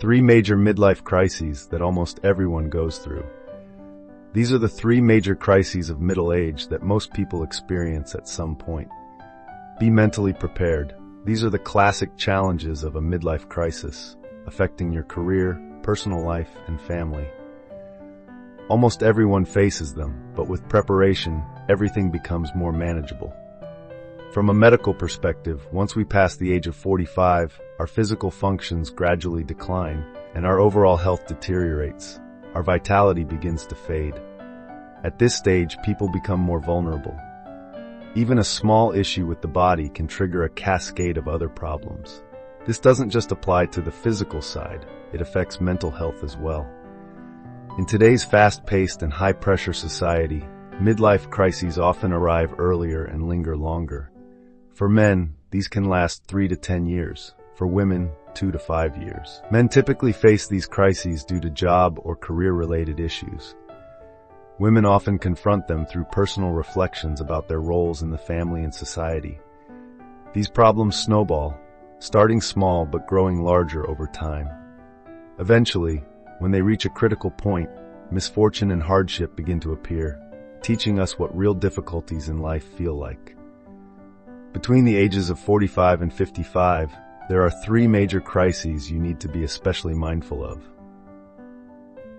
Three major midlife crises that almost everyone goes through. These are the three major crises of middle age that most people experience at some point. Be mentally prepared. These are the classic challenges of a midlife crisis, affecting your career, personal life, and family. Almost everyone faces them, but with preparation, everything becomes more manageable. From a medical perspective, once we pass the age of 45, our physical functions gradually decline, and our overall health deteriorates. Our vitality begins to fade. At this stage, people become more vulnerable. Even a small issue with the body can trigger a cascade of other problems. This doesn't just apply to the physical side, it affects mental health as well. In today's fast-paced and high-pressure society, midlife crises often arrive earlier and linger longer. For men, these can last 3 to 10 years. For women, 2 to 5 years. Men typically face these crises due to job or career-related issues. Women often confront them through personal reflections about their roles in the family and society. These problems snowball, starting small but growing larger over time. Eventually, when they reach a critical point, misfortune and hardship begin to appear, teaching us what real difficulties in life feel like. Between the ages of 45 and 55, there are three major crises you need to be especially mindful of.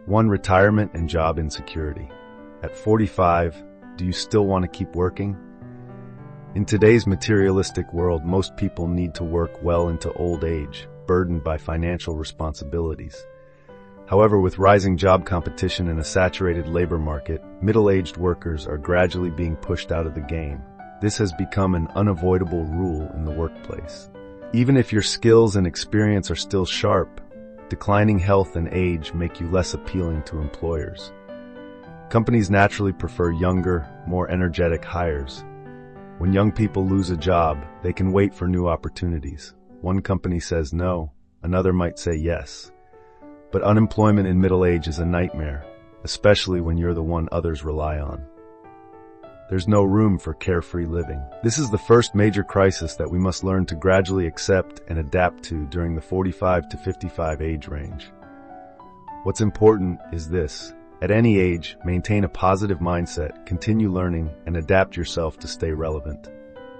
1. Retirement and job insecurity. At 45, do you still want to keep working? In today's materialistic world, most people need to work well into old age, burdened by financial responsibilities. However, with rising job competition and a saturated labor market, middle-aged workers are gradually being pushed out of the game. This has become an unavoidable rule in the workplace. Even if your skills and experience are still sharp, declining health and age make you less appealing to employers. Companies naturally prefer younger, more energetic hires. When young people lose a job, they can wait for new opportunities. One company says no, another might say yes. But unemployment in middle age is a nightmare, especially when you're the one others rely on. There's no room for carefree living. This is the first major crisis that we must learn to gradually accept and adapt to during the 45 to 55 age range. What's important is this. At any age, maintain a positive mindset, continue learning, and adapt yourself to stay relevant.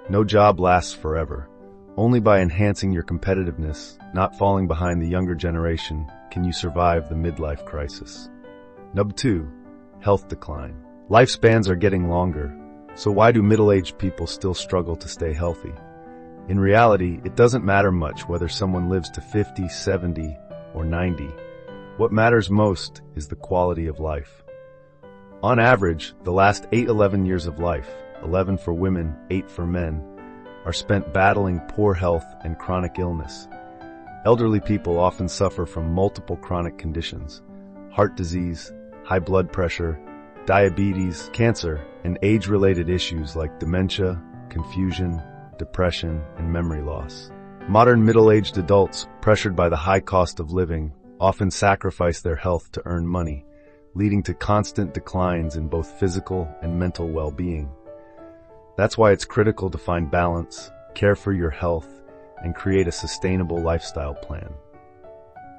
No job lasts forever. Only by enhancing your competitiveness, not falling behind the younger generation, can you survive the midlife crisis. Number 2. Health decline. Lifespans are getting longer, so why do middle-aged people still struggle to stay healthy? In reality, it doesn't matter much whether someone lives to 50, 70, or 90. What matters most is the quality of life. On average, the last 11 years of life, 11 for women, 8 for men, are spent battling poor health and chronic illness. Elderly people often suffer from multiple chronic conditions: heart disease, high blood pressure, diabetes, cancer, and age-related issues like dementia, confusion, depression, and memory loss. Modern middle-aged adults, pressured by the high cost of living, often sacrifice their health to earn money, leading to constant declines in both physical and mental well-being. That's why it's critical to find balance, care for your health, and create a sustainable lifestyle plan.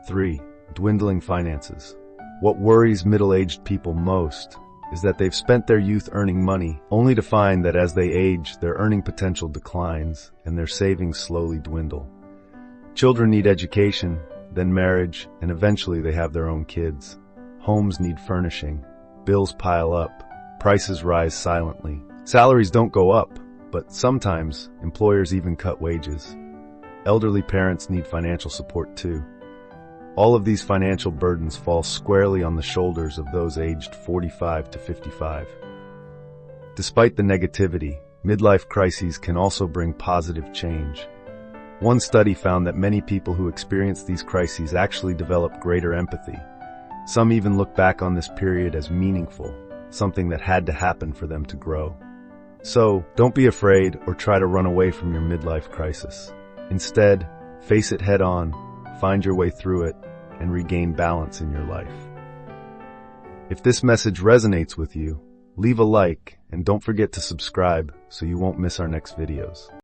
3. Dwindling finances. What worries middle-aged people most is that they've spent their youth earning money, only to find that as they age, their earning potential declines and their savings slowly dwindle. Children need education, then marriage, and eventually they have their own kids. Homes need furnishing, bills pile up, prices rise silently. Salaries don't go up, but sometimes employers even cut wages. Elderly parents need financial support too. All of these financial burdens fall squarely on the shoulders of those aged 45 to 55. Despite the negativity, midlife crises can also bring positive change. One study found that many people who experience these crises actually develop greater empathy. Some even look back on this period as meaningful, something that had to happen for them to grow. So, don't be afraid or try to run away from your midlife crisis. Instead, face it head on, find your way through it, and regain balance in your life. If this message resonates with you, leave a like and don't forget to subscribe so you won't miss our next videos.